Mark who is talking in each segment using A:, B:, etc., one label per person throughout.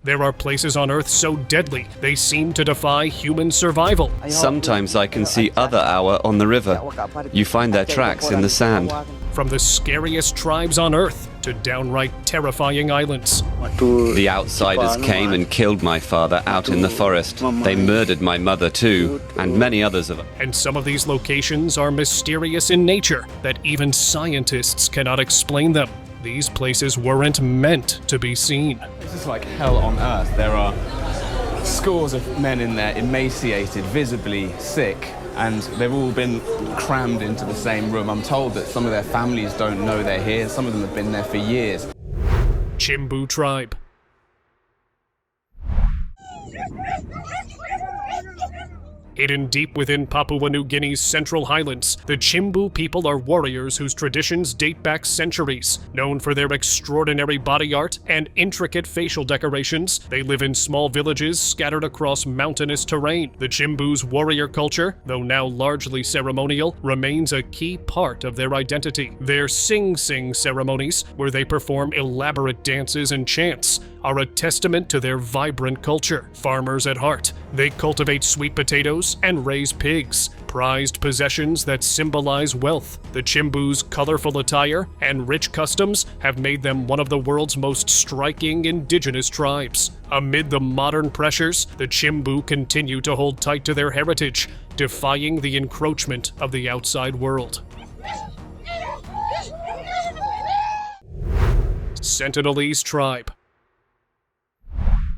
A: There are places on Earth so deadly they seem to defy human survival.
B: Sometimes I can see other owl on the river. You find their tracks in the sand.
A: From the scariest tribes on Earth to downright terrifying islands.
B: The outsiders came and killed my father out in the forest. They murdered my mother too, and many others of them.
A: And some of these locations are mysterious in nature that even scientists cannot explain them. These places weren't meant to be seen.
C: This is like hell on earth. There are scores of men in there, emaciated, visibly sick, and they've all been crammed into the same room. I'm told that some of their families don't know they're here. Some of them have been there for years.
A: Chimbu tribe. Hidden deep within Papua New Guinea's Central Highlands, the Chimbu people are warriors whose traditions date back centuries. Known for their extraordinary body art and intricate facial decorations, they live in small villages scattered across mountainous terrain. The Chimbu's warrior culture, though now largely ceremonial, remains a key part of their identity. Their sing-sing ceremonies, where they perform elaborate dances and chants, are a testament to their vibrant culture. Farmers at heart, they cultivate sweet potatoes and raise pigs, prized possessions that symbolize wealth. The Chimbu's colorful attire and rich customs have made them one of the world's most striking indigenous tribes. Amid the modern pressures, the Chimbu continue to hold tight to their heritage, defying the encroachment of the outside world. Sentinelese tribe.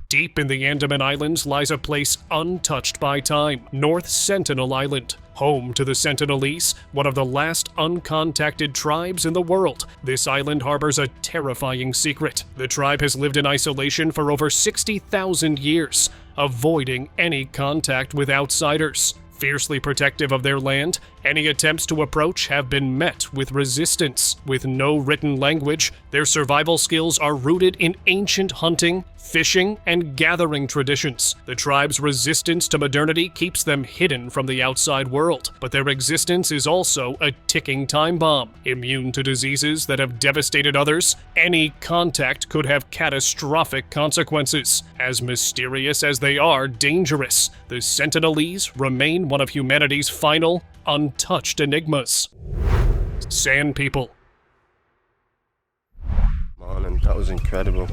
A: Deep in the Andaman Islands lies a place untouched by time, North Sentinel Island. Home to the Sentinelese, one of the last uncontacted tribes in the world, this island harbors a terrifying secret. The tribe has lived in isolation for over 60,000 years, avoiding any contact with outsiders. Fiercely protective of their land, any attempts to approach have been met with resistance. With no written language, their survival skills are rooted in ancient hunting, fishing, and gathering traditions. The tribe's resistance to modernity keeps them hidden from the outside world, but their existence is also a ticking time bomb. Immune to diseases that have devastated others, any contact could have catastrophic consequences. As mysterious as they are dangerous, the Sentinelese remain one of humanity's final, untouched enigmas. Sand people.
D: Morning, that was incredible.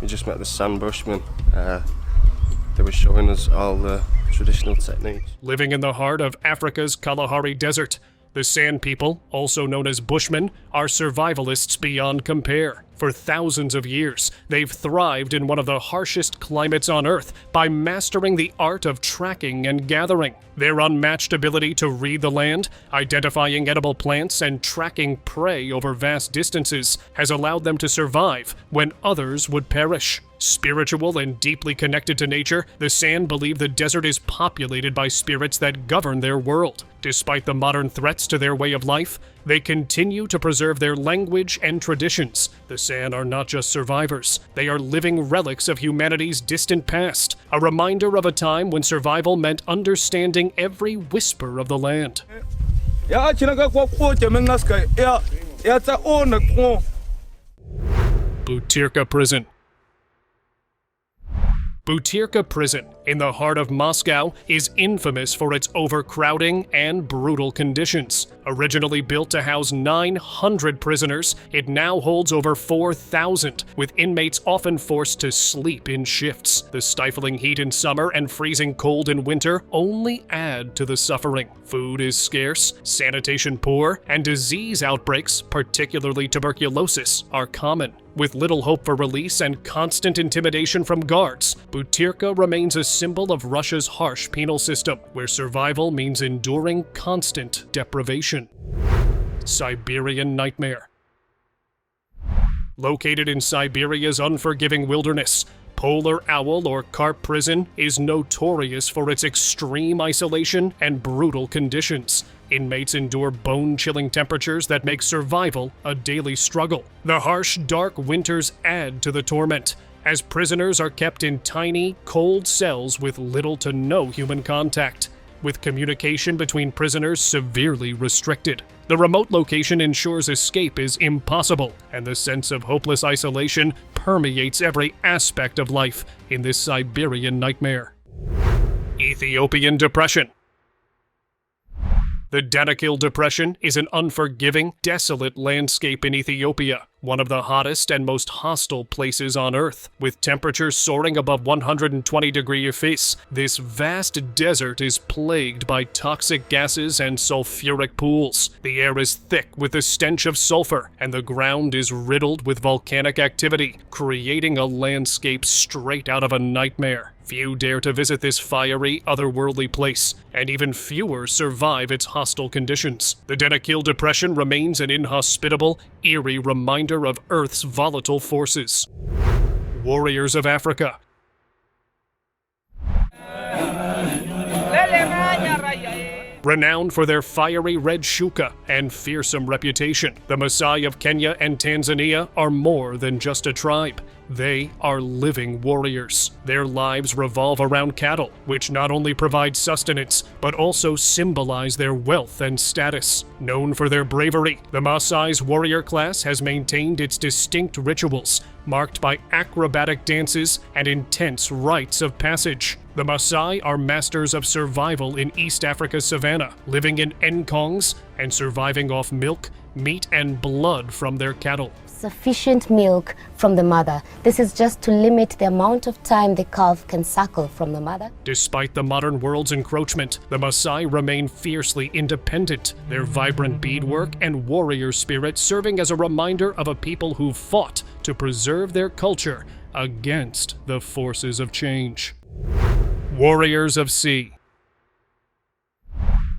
D: We just met the sand bushmen. They were showing us all the traditional techniques.
A: Living in the heart of Africa's Kalahari Desert, the Sand people, also known as Bushmen, are survivalists beyond compare. For thousands of years, they've thrived in one of the harshest climates on Earth by mastering the art of tracking and gathering. Their unmatched ability to read the land, identifying edible plants, and tracking prey over vast distances has allowed them to survive when others would perish. Spiritual and deeply connected to nature, the Sand believe the desert is populated by spirits that govern their world. Despite the modern threats to their way of life, they continue to preserve their language and traditions. The Sand are not just survivors, they are living relics of humanity's distant past, a reminder of a time when survival meant understanding every whisper of the land. Butyrka Prison. Butyrka Prison, in the heart of Moscow, is infamous for its overcrowding and brutal conditions. Originally built to house 900 prisoners, it now holds over 4,000, with inmates often forced to sleep in shifts. The stifling heat in summer and freezing cold in winter only add to the suffering. Food is scarce, sanitation poor, and disease outbreaks, particularly tuberculosis, are common. With little hope for release and constant intimidation from guards, Butyrka remains a symbol of Russia's harsh penal system, where survival means enduring constant deprivation. Siberian Nightmare. Located in Siberia's unforgiving wilderness, Polar Owl or Carp Prison is notorious for its extreme isolation and brutal conditions. Inmates endure bone-chilling temperatures that make survival a daily struggle. The harsh, dark winters add to the torment, as prisoners are kept in tiny, cold cells with little to no human contact. with communication between prisoners severely restricted. The remote location ensures escape is impossible, and the sense of hopeless isolation permeates every aspect of life in this Siberian nightmare. Ethiopian Depression. The Danakil Depression is an unforgiving, desolate landscape in Ethiopia, one of the hottest and most hostile places on Earth. With temperatures soaring above 120 degrees Celsius, this vast desert is plagued by toxic gases and sulfuric pools. The air is thick with the stench of sulfur, and the ground is riddled with volcanic activity, creating a landscape straight out of a nightmare. Few dare to visit this fiery, otherworldly place, and even fewer survive its hostile conditions. The Danakil Depression remains an inhospitable, eerie reminder of Earth's volatile forces. Warriors of Africa. Renowned for their fiery red shuka and fearsome reputation, the Maasai of Kenya and Tanzania are more than just a tribe. They are living warriors. Their lives revolve around cattle, which not only provide sustenance, but also symbolize their wealth and status. Known for their bravery, the Maasai's warrior class has maintained its distinct rituals, marked by acrobatic dances and intense rites of passage. The Maasai are masters of survival in East Africa's savanna, living in enkongs and surviving off milk, meat, and blood from their cattle.
E: Sufficient milk from the mother. This is just to limit the amount of time the calf can suckle from the mother.
A: Despite the modern world's encroachment, the Maasai remain fiercely independent, their vibrant beadwork and warrior spirit serving as a reminder of a people who fought to preserve their culture against the forces of change. Warriors of Sea.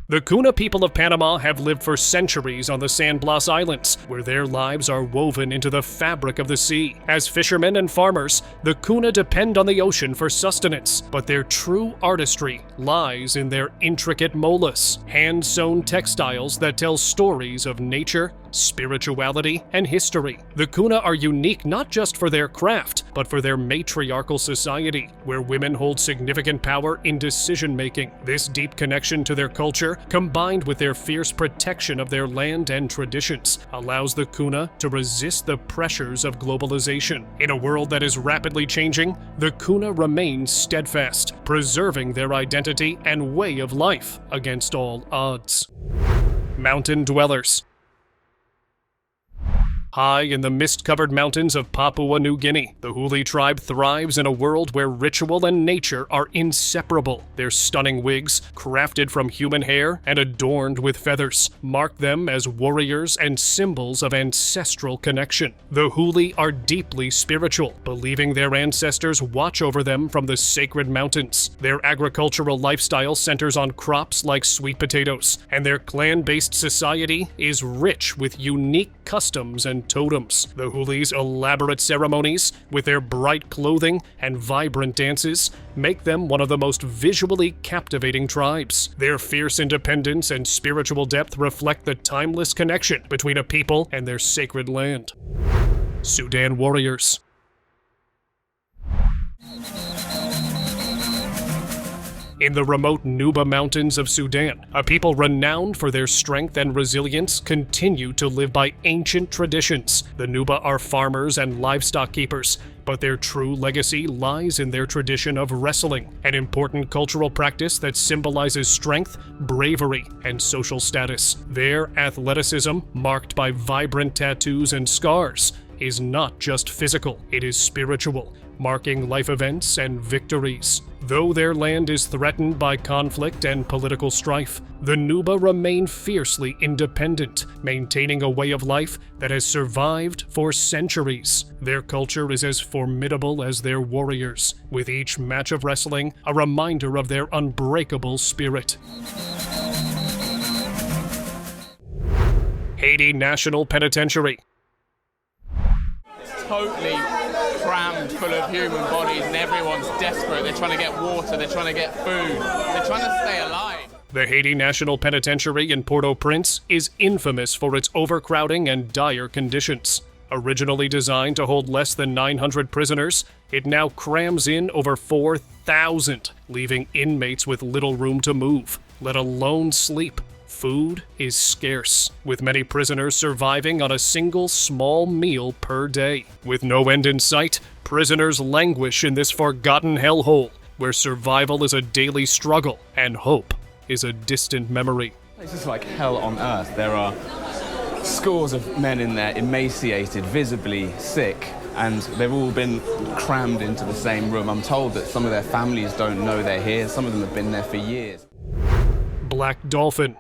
A: The Kuna people of Panama have lived for centuries on the San Blas Islands, where their lives are woven into the fabric of the sea. As fishermen and farmers, the Kuna depend on the ocean for sustenance, but their true artistry lies in their intricate molas, hand-sewn textiles that tell stories of nature, spirituality, and history. The Kuna are unique not just for their craft, but for their matriarchal society, where women hold significant power in decision-making. This deep connection to their culture, combined with their fierce protection of their land and traditions, allows the Kuna to resist the pressures of globalization. In a world that is rapidly changing, the Kuna remain steadfast, preserving their identity and way of life against all odds. Mountain dwellers. High in the mist-covered mountains of Papua New Guinea, the Huli tribe thrives in a world where ritual and nature are inseparable. Their stunning wigs, crafted from human hair and adorned with feathers, mark them as warriors and symbols of ancestral connection. The Huli are deeply spiritual, believing their ancestors watch over them from the sacred mountains. Their agricultural lifestyle centers on crops like sweet potatoes, and their clan-based society is rich with unique customs and totems. The Huli's elaborate ceremonies, with their bright clothing and vibrant dances, make them one of the most visually captivating tribes. Their fierce independence and spiritual depth reflect the timeless connection between a people and their sacred land. Sudan warriors. In the remote Nuba Mountains of Sudan, a people renowned for their strength and resilience continue to live by ancient traditions. The Nuba are farmers and livestock keepers, but their true legacy lies in their tradition of wrestling, an important cultural practice that symbolizes strength, bravery, and social status. Their athleticism, marked by vibrant tattoos and scars, is not just physical, it is spiritual, marking life events and victories. Though their land is threatened by conflict and political strife, the Nuba remain fiercely independent, maintaining a way of life that has survived for centuries. Their culture is as formidable as their warriors, with each match of wrestling a reminder of their unbreakable spirit. Haiti National Penitentiary.
C: Totally crammed full of human bodies and everyone's desperate. They're trying to get water, they're trying to get food, they're trying to stay alive.
A: The Haiti National Penitentiary in Port-au-Prince is infamous for its overcrowding and dire conditions. Originally designed to hold less than 900 prisoners, it now crams in over 4,000, leaving inmates with little room to move. let alone sleep. Food is scarce, with many prisoners surviving on a single small meal per day. With no end in sight, prisoners languish in this forgotten hellhole, where survival is a daily struggle and hope is a distant memory.
C: It's just like hell on earth. There are scores of men in there, emaciated, visibly sick, and they've all been crammed into the same room. I'm told that some of their families don't know they're here. Some of them have been there for years.
A: Black Dolphin.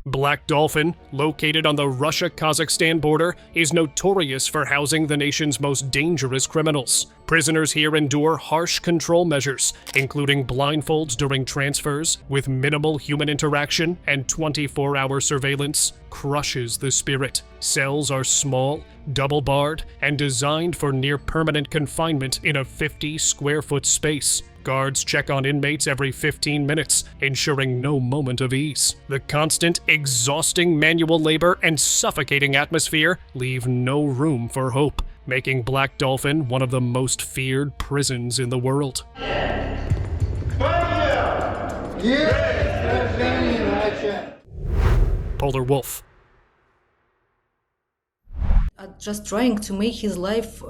A: Black Dolphin, located on the Russia-Kazakhstan border, is notorious for housing the nation's most dangerous criminals. Prisoners here endure harsh control measures, including blindfolds during transfers, with minimal human interaction and 24-hour surveillance, crushes the spirit. Cells are small, double-barred, and designed for near-permanent confinement in a 50-square-foot space. Guards check on inmates every 15 minutes, ensuring no moment of ease. The constant, exhausting manual labor and suffocating atmosphere leave no room for hope, making Black Dolphin one of the most feared prisons in the world. Polar Wolf.
F: Just trying to make his life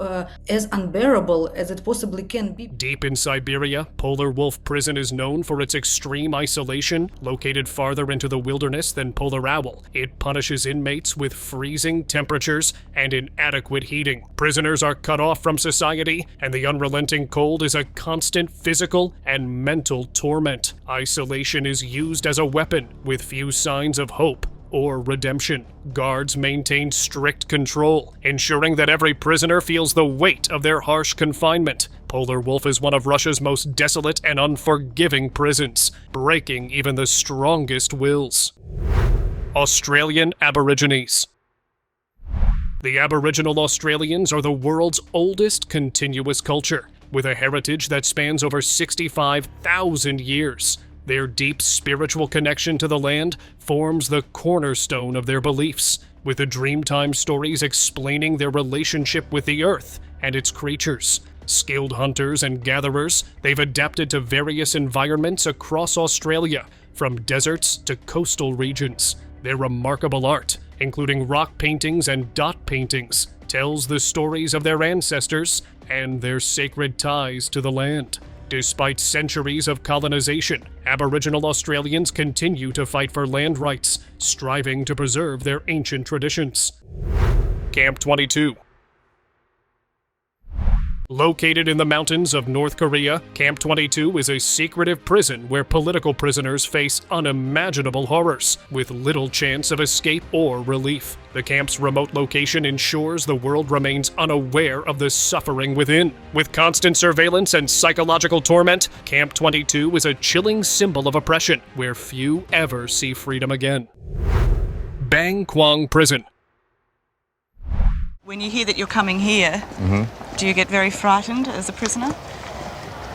F: as unbearable as it possibly can be.
A: Deep in Siberia, Polar Wolf Prison is known for its extreme isolation. Located farther into the wilderness than Polar Owl, it punishes inmates with freezing temperatures and inadequate heating. Prisoners are cut off from society, and the unrelenting cold is a constant physical and mental torment. Isolation is used as a weapon, with few signs of hope or redemption. Guards maintain strict control, ensuring that every prisoner feels the weight of their harsh confinement. Polar Wolf is one of Russia's most desolate and unforgiving prisons, breaking even the strongest wills. Australian Aborigines. The Aboriginal Australians are the world's oldest continuous culture, with a heritage that spans over 65,000 years. Their deep spiritual connection to the land forms the cornerstone of their beliefs, with the Dreamtime stories explaining their relationship with the earth and its creatures. Skilled hunters and gatherers, they've adapted to various environments across Australia, from deserts to coastal regions. Their remarkable art, including rock paintings and dot paintings, tells the stories of their ancestors and their sacred ties to the land. Despite centuries of colonization, Aboriginal Australians continue to fight for land rights, striving to preserve their ancient traditions. Camp 22. Located in the mountains of North Korea, Camp 22 is a secretive prison where political prisoners face unimaginable horrors, with little chance of escape or relief. The camp's remote location ensures the world remains unaware of the suffering within. With constant surveillance and psychological torment, Camp 22 is a chilling symbol of oppression, where few ever see freedom again. Bang Kwang Prison.
G: When you hear that you're coming here, do you get very frightened as a prisoner?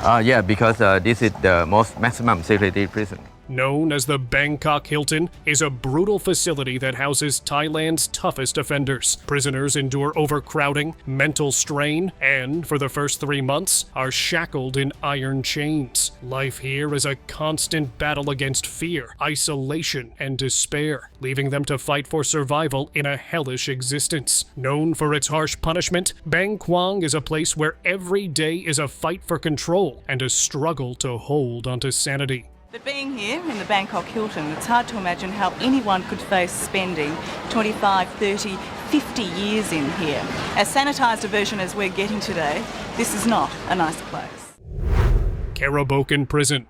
H: Yeah, because this is the most maximum security prison.
A: Known as the Bangkok Hilton, is a brutal facility that houses Thailand's toughest offenders. Prisoners endure overcrowding, mental strain, and, for the first 3 months, are shackled in iron chains. Life here is a constant battle against fear, isolation, and despair, leaving them to fight for survival in a hellish existence. Known for its harsh punishment, Bang Kwang is a place where every day is a fight for control and a struggle to hold onto sanity.
G: But being here in the Bangkok Hilton, it's hard to imagine how anyone could face spending 25, 30, 50 years in here. As sanitised a version as we're getting today, this is not a nice place.
A: Karabokan Prison.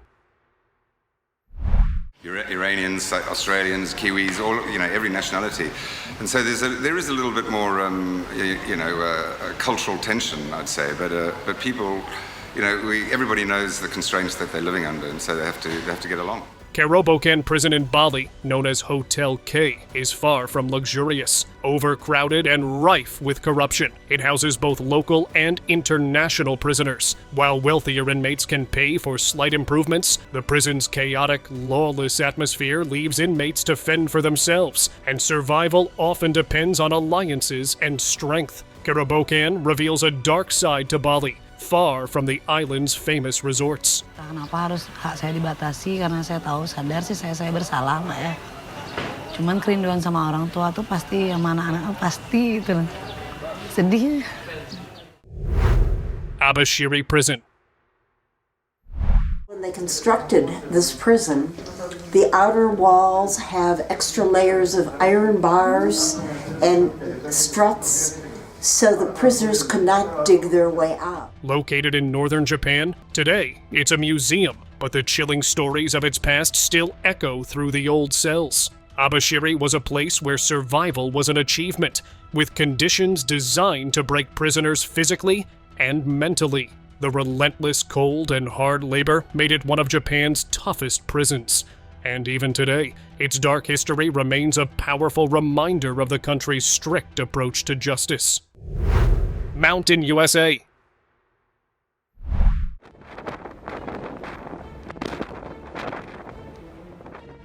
I: Iranians, Australians, Kiwis, all, every nationality. And so there is a little bit more, cultural tension, I'd say, but people, everybody knows the constraints that they're living under, and so they have to get along.
A: Karabokan Prison in Bali, known as Hotel K, is far from luxurious, overcrowded and rife with corruption. It houses both local and international prisoners. While wealthier inmates can pay for slight improvements, the prison's chaotic, lawless atmosphere leaves inmates to fend for themselves, and survival often depends on alliances and strength. Karabokan reveals a dark side to Bali, far from the island's famous resorts.
J: Kenapa harus hak saya dibatasi? Karena saya tahu sadar sih saya bersalah, Mbak ya. Cuman kerinduan sama orang tua tuh pasti, sama anak-anak pasti itu. Sedih.
A: Abashiri Prison.
K: When they constructed this prison, the outer walls have extra layers of iron bars and struts, so the prisoners could not dig their way out.
A: Located in northern Japan, today it's a museum, but the chilling stories of its past still echo through the old cells. Abashiri was a place where survival was an achievement, with conditions designed to break prisoners physically and mentally. The relentless cold and hard labor made it one of Japan's toughest prisons. And even today, its dark history remains a powerful reminder of the country's strict approach to justice. Mountain, USA.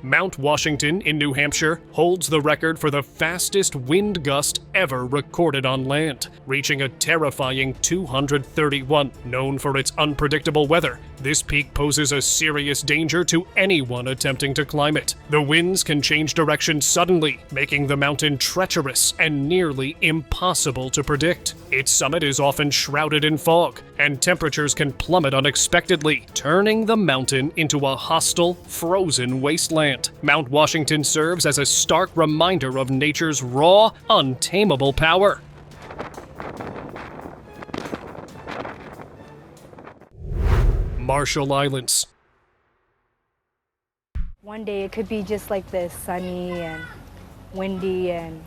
A: Mount Washington in New Hampshire holds the record for the fastest wind gust ever recorded on land, reaching a terrifying 231. Known for its unpredictable weather, this peak poses a serious danger to anyone attempting to climb it. The winds can change direction suddenly, making the mountain treacherous and nearly impossible to predict. Its summit is often shrouded in fog, and temperatures can plummet unexpectedly, turning the mountain into a hostile, frozen wasteland. Mount Washington serves as a stark reminder of nature's raw, untamable power. Marshall Islands.
L: One day it could be just like this, sunny and windy and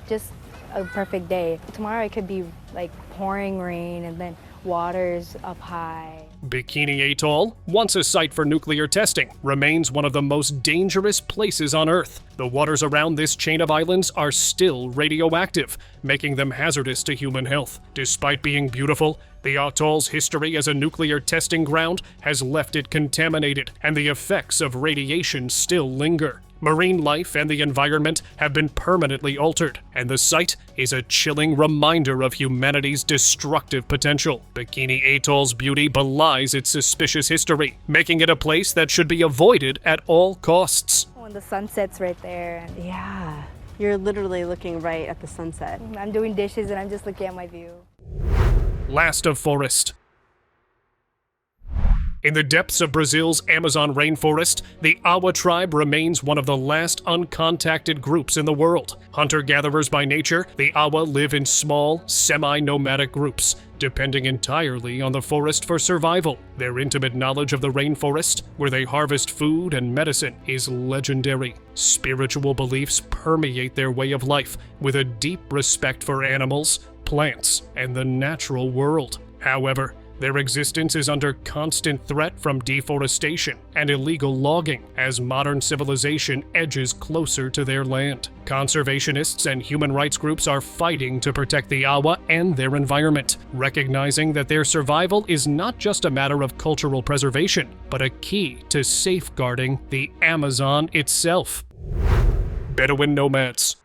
L: just a perfect day. Tomorrow it could be like pouring rain and then waters up high.
A: Bikini Atoll, once a site for nuclear testing, remains one of the most dangerous places on Earth. The waters around this chain of islands are still radioactive, making them hazardous to human health. Despite being beautiful, the atoll's history as a nuclear testing ground has left it contaminated, and the effects of radiation still linger. Marine life and the environment have been permanently altered, and the site is a chilling reminder of humanity's destructive potential. Bikini Atoll's beauty belies its suspicious history, making it a place that should be avoided at all costs.
L: When the sunset's right there, and
M: Yeah, you're literally looking right at the sunset.
L: I'm doing dishes and I'm just looking at my view.
A: Last of forest. In the depths of Brazil's Amazon rainforest, the Awa tribe remains one of the last uncontacted groups in the world. Hunter-gatherers by nature, the Awa live in small, semi-nomadic groups, depending entirely on the forest for survival. Their intimate knowledge of the rainforest, where they harvest food and medicine, is legendary. Spiritual beliefs permeate their way of life, with a deep respect for animals, plants, and the natural world. However, their existence is under constant threat from deforestation and illegal logging as modern civilization edges closer to their land. Conservationists and human rights groups are fighting to protect the Awa and their environment, recognizing that their survival is not just a matter of cultural preservation, but a key to safeguarding the Amazon itself. Bedouin nomads.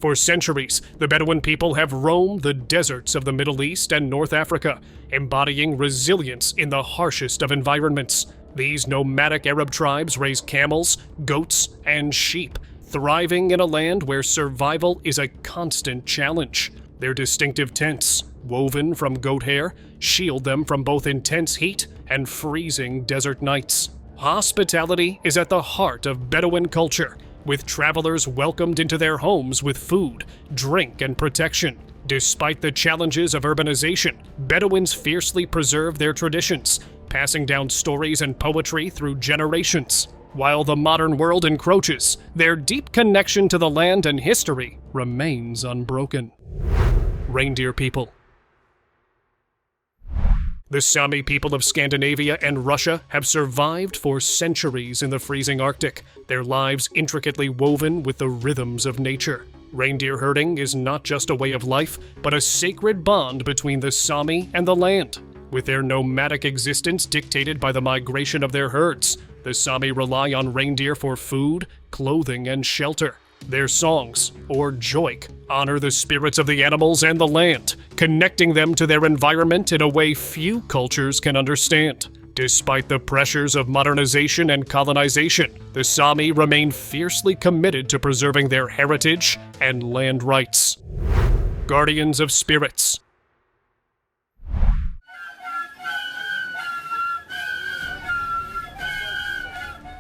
A: For centuries, the Bedouin people have roamed the deserts of the Middle East and North Africa, embodying resilience in the harshest of environments. These nomadic Arab tribes raise camels, goats, and sheep, thriving in a land where survival is a constant challenge. Their distinctive tents, woven from goat hair, shield them from both intense heat and freezing desert nights. Hospitality is at the heart of Bedouin culture, with travelers welcomed into their homes with food, drink, and protection. Despite the challenges of urbanization, Bedouins fiercely preserve their traditions, passing down stories and poetry through generations. While the modern world encroaches, their deep connection to the land and history remains unbroken. Reindeer people. The Sami people of Scandinavia and Russia have survived for centuries in the freezing Arctic, their lives intricately woven with the rhythms of nature. Reindeer herding is not just a way of life, but a sacred bond between the Sami and the land. With their nomadic existence dictated by the migration of their herds, the Sami rely on reindeer for food, clothing, and shelter. Their songs, or joik, honor the spirits of the animals and the land, connecting them to their environment in a way few cultures can understand. Despite the pressures of modernization and colonization, the Sami remain fiercely committed to preserving their heritage and land rights. Guardians of spirits.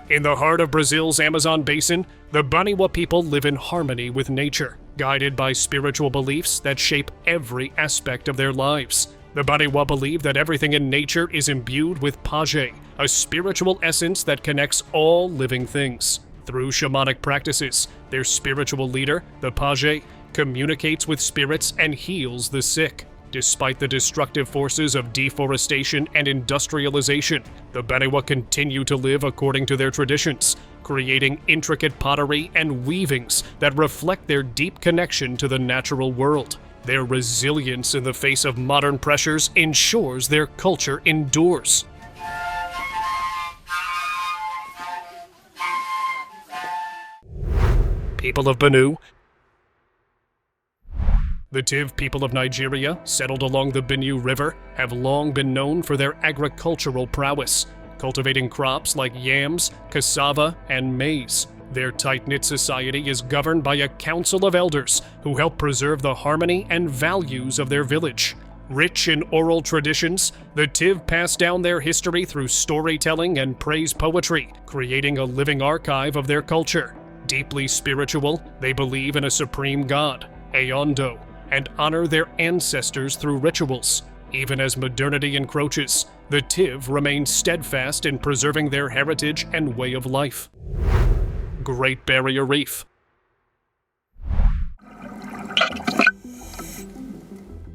A: In the heart of Brazil's Amazon basin, the Baniwa people live in harmony with nature, guided by spiritual beliefs that shape every aspect of their lives. The Baniwa believe that everything in nature is imbued with page, a spiritual essence that connects all living things. Through shamanic practices, their spiritual leader, the page, communicates with spirits and heals the sick. Despite the destructive forces of deforestation and industrialization, the Baniwa continue to live according to their traditions, creating intricate pottery and weavings that reflect their deep connection to the natural world. Their resilience in the face of modern pressures ensures their culture endures. People of Benue. The Tiv people of Nigeria, settled along the Benue River, have long been known for their agricultural prowess, cultivating crops like yams, cassava, and maize. Their tight-knit society is governed by a council of elders who help preserve the harmony and values of their village. Rich in oral traditions, the Tiv pass down their history through storytelling and praise poetry, creating a living archive of their culture. Deeply spiritual, they believe in a supreme god, Eondo, and honor their ancestors through rituals. Even as modernity encroaches, the Tiv remain steadfast in preserving their heritage and way of life. Great Barrier Reef.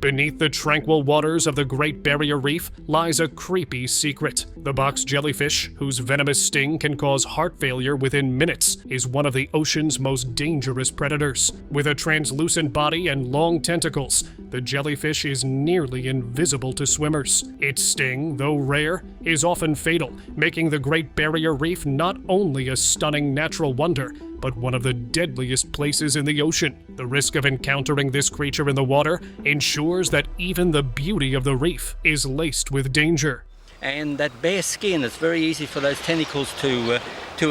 A: Beneath the tranquil waters of the Great Barrier Reef lies a creepy secret. The box jellyfish, whose venomous sting can cause heart failure within minutes, is one of the ocean's most dangerous predators. With a translucent body and long tentacles, the jellyfish is nearly invisible to swimmers. Its sting, though rare, is often fatal, making the Great Barrier Reef not only a stunning natural wonder, but one of the deadliest places in the ocean. The risk of encountering this creature in the water ensures that even the beauty of the reef is laced with danger.
N: And that bare skin, it's very easy for those tentacles to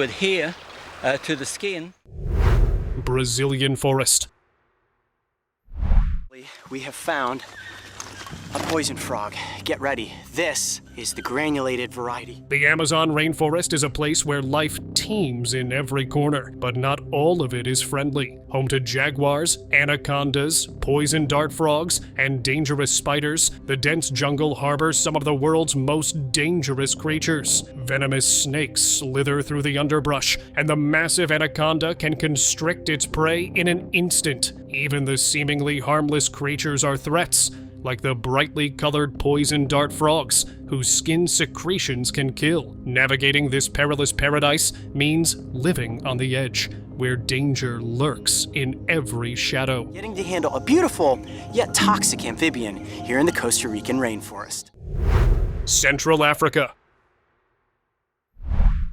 N: adhere to the skin.
A: Brazilian forest.
O: We have found a poison frog. Get ready. This is the granulated variety.
A: The Amazon rainforest is a place where life teems in every corner, but not all of it is friendly. Home to jaguars, anacondas, poison dart frogs, and dangerous spiders, the dense jungle harbors some of the world's most dangerous creatures. Venomous snakes slither through the underbrush, and the massive anaconda can constrict its prey in an instant. Even the seemingly harmless creatures are threats, like the brightly colored poison dart frogs, whose skin secretions can kill. Navigating this perilous paradise means living on the edge, where danger lurks in every shadow.
O: Getting to handle a beautiful, yet toxic amphibian here in the Costa Rican rainforest.
A: Central Africa.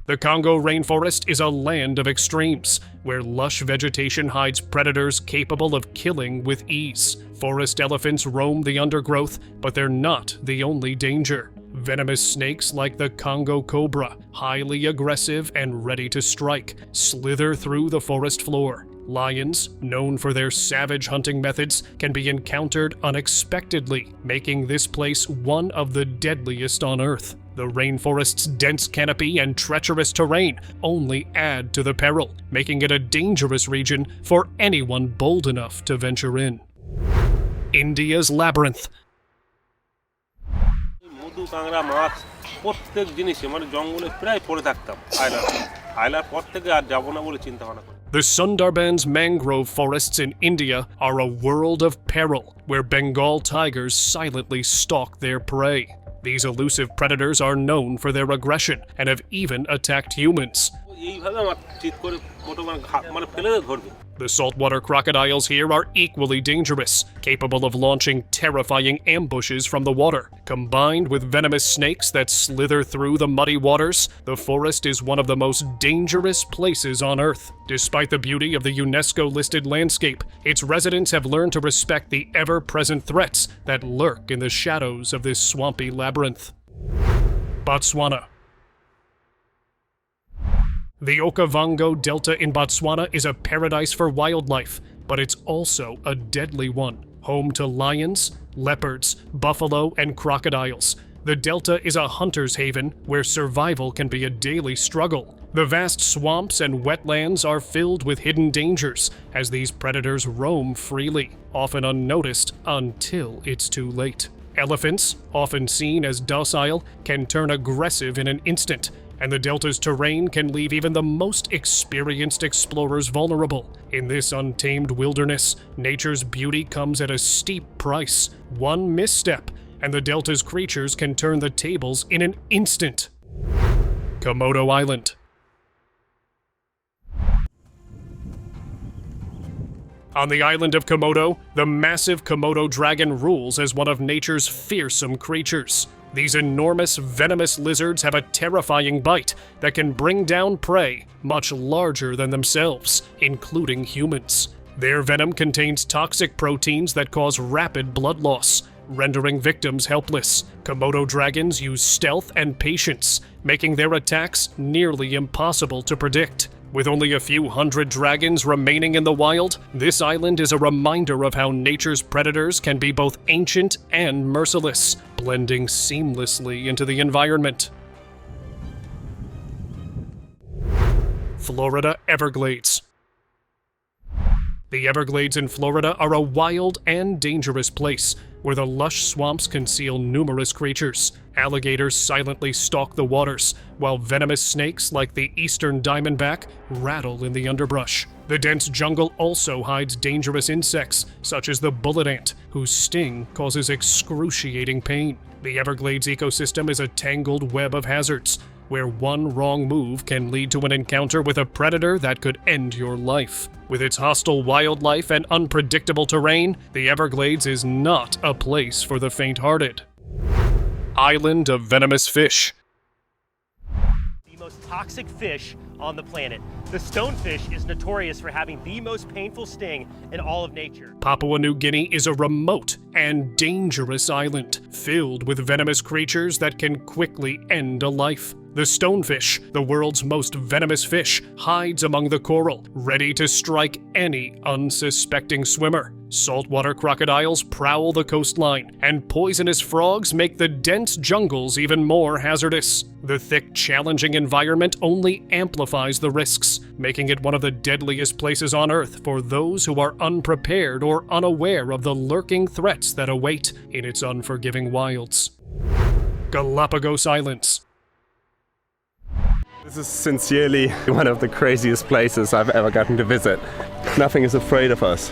A: The Congo rainforest is a land of extremes, where lush vegetation hides predators capable of killing with ease. Forest elephants roam the undergrowth, but they're not the only danger. Venomous snakes like the Congo cobra, highly aggressive and ready to strike, slither through the forest floor. Lions, known for their savage hunting methods, can be encountered unexpectedly, making this place one of the deadliest on Earth. The rainforest's dense canopy and treacherous terrain only add to the peril, making it a dangerous region for anyone bold enough to venture in. India's labyrinth. The Sundarbans mangrove forests in India are a world of peril, where Bengal tigers silently stalk their prey. These elusive predators are known for their aggression and have even attacked humans. The saltwater crocodiles here are equally dangerous, capable of launching terrifying ambushes from the water. Combined with venomous snakes that slither through the muddy waters, the forest is one of the most dangerous places on Earth. Despite the beauty of the UNESCO-listed landscape, its residents have learned to respect the ever-present threats that lurk in the shadows of this swampy labyrinth. Botswana. The Okavango Delta in Botswana is a paradise for wildlife, but it's also a deadly one. Home to lions, leopards, buffalo, and crocodiles, the Delta is a hunter's haven where survival can be a daily struggle. The vast swamps and wetlands are filled with hidden dangers as these predators roam freely, often unnoticed until it's too late. Elephants, often seen as docile, can turn aggressive in an instant, and the Delta's terrain can leave even the most experienced explorers vulnerable. In this untamed wilderness, nature's beauty comes at a steep price. One misstep, and the Delta's creatures can turn the tables in an instant. Komodo Island. On the island of Komodo, the massive Komodo dragon rules as one of nature's fearsome creatures. These enormous, venomous lizards have a terrifying bite that can bring down prey much larger than themselves, including humans. Their venom contains toxic proteins that cause rapid blood loss, rendering victims helpless. Komodo dragons use stealth and patience, making their attacks nearly impossible to predict. With only a few hundred dragons remaining in the wild, this island is a reminder of how nature's predators can be both ancient and merciless, blending seamlessly into the environment. Florida Everglades. The Everglades in Florida are a wild and dangerous place, where the lush swamps conceal numerous creatures. Alligators silently stalk the waters, while venomous snakes like the eastern diamondback rattle in the underbrush. The dense jungle also hides dangerous insects, such as the bullet ant, whose sting causes excruciating pain. The Everglades ecosystem is a tangled web of hazards, where one wrong move can lead to an encounter with a predator that could end your life. With its hostile wildlife and unpredictable terrain, the Everglades is not a place for the faint-hearted. Island of venomous fish.
P: The most toxic fish on the planet. The stonefish is notorious for having the most painful sting in all of nature.
A: Papua New Guinea is a remote and dangerous island, filled with venomous creatures that can quickly end a life. The stonefish, the world's most venomous fish, hides among the coral, ready to strike any unsuspecting swimmer. Saltwater crocodiles prowl the coastline, and poisonous frogs make the dense jungles even more hazardous. The thick, challenging environment only amplifies the risks, making it one of the deadliest places on Earth for those who are unprepared or unaware of the lurking threats that await in its unforgiving wilds. Galapagos Islands.
D: This is sincerely one of the craziest places I've ever gotten to visit. Nothing is afraid of us.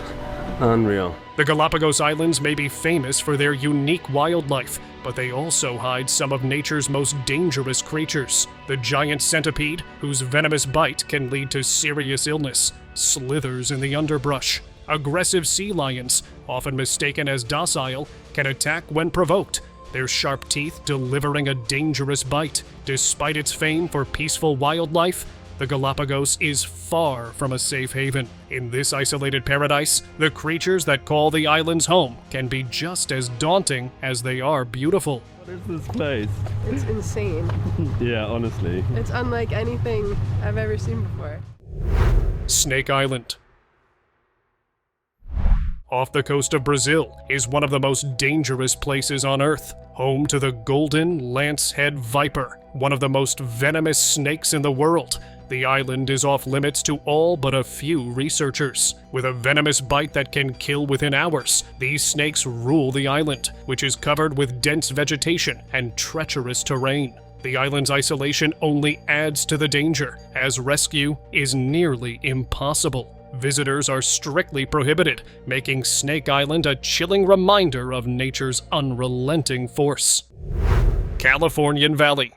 D: Unreal.
A: The Galapagos Islands may be famous for their unique wildlife, but they also hide some of nature's most dangerous creatures. The giant centipede, whose venomous bite can lead to serious illness, slithers in the underbrush. Aggressive sea lions, often mistaken as docile, can attack when provoked, their sharp teeth delivering a dangerous bite. Despite its fame for peaceful wildlife, the Galapagos is far from a safe haven. In this isolated paradise, the creatures that call the islands home can be just as daunting as they are beautiful.
Q: What is this place?
R: It's insane.
Q: Yeah, honestly.
R: It's unlike anything I've ever seen before.
A: Snake Island. Off the coast of Brazil is one of the most dangerous places on Earth, home to the golden lancehead viper, one of the most venomous snakes in the world. The island is off limits to all but a few researchers. With a venomous bite that can kill within hours, these snakes rule the island, which is covered with dense vegetation and treacherous terrain. The island's isolation only adds to the danger, as rescue is nearly impossible. Visitors are strictly prohibited, making Snake Island a chilling reminder of nature's unrelenting force. Californian Valley.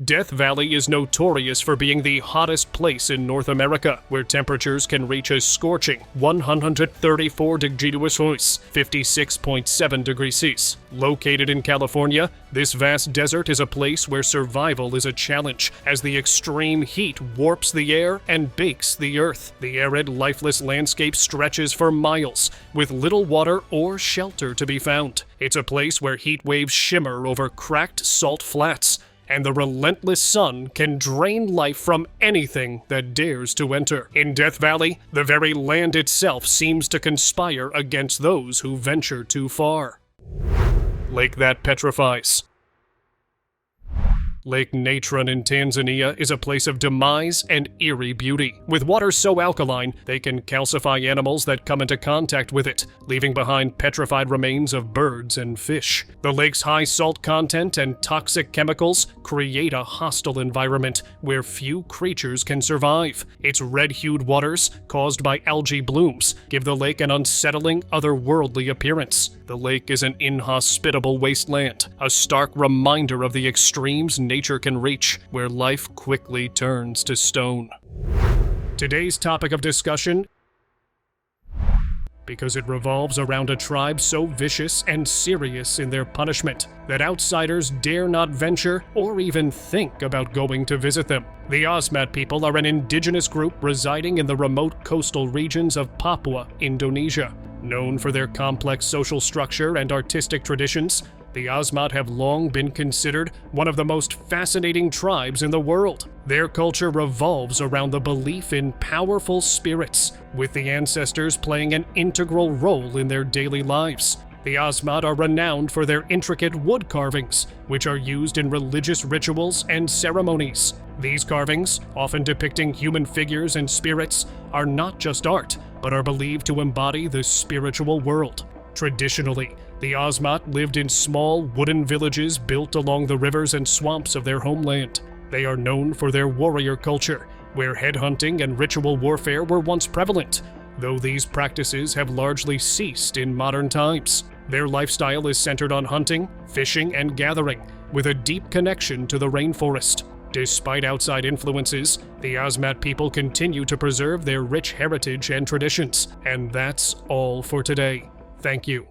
A: Death Valley is notorious for being the hottest place in North America, where temperatures can reach a scorching 134 degrees Celsius, 56.7 degrees Celsius. Located in California, this vast desert is a place where survival is a challenge, as the extreme heat warps the air and bakes the earth. The arid, lifeless landscape stretches for miles, with little water or shelter to be found. It's a place where heat waves shimmer over cracked salt flats, and the relentless sun can drain life from anything that dares to enter. In Death Valley, the very land itself seems to conspire against those who venture too far. Lake that petrifies. Lake Natron in Tanzania is a place of demise and eerie beauty. With water so alkaline, they can calcify animals that come into contact with it, leaving behind petrified remains of birds and fish. The lake's high salt content and toxic chemicals create a hostile environment where few creatures can survive. Its red-hued waters, caused by algae blooms, give the lake an unsettling, otherworldly appearance. The lake is an inhospitable wasteland, a stark reminder of the extremes nature can reach, where life quickly turns to stone. Today's topic of discussion, because it revolves around a tribe so vicious and serious in their punishment that outsiders dare not venture or even think about going to visit them. The Asmat people are an indigenous group residing in the remote coastal regions of Papua, Indonesia. Known for their complex social structure and artistic traditions, the Asmat have long been considered one of the most fascinating tribes in the world. Their culture revolves around the belief in powerful spirits, with the ancestors playing an integral role in their daily lives. The Asmat are renowned for their intricate wood carvings, which are used in religious rituals and ceremonies. These carvings, often depicting human figures and spirits, are not just art, but are believed to embody the spiritual world. Traditionally, the Asmat lived in small wooden villages built along the rivers and swamps of their homeland. They are known for their warrior culture, where headhunting and ritual warfare were once prevalent, though these practices have largely ceased in modern times. Their lifestyle is centered on hunting, fishing, and gathering, with a deep connection to the rainforest. Despite outside influences, the Asmat people continue to preserve their rich heritage and traditions. And that's all for today. Thank you.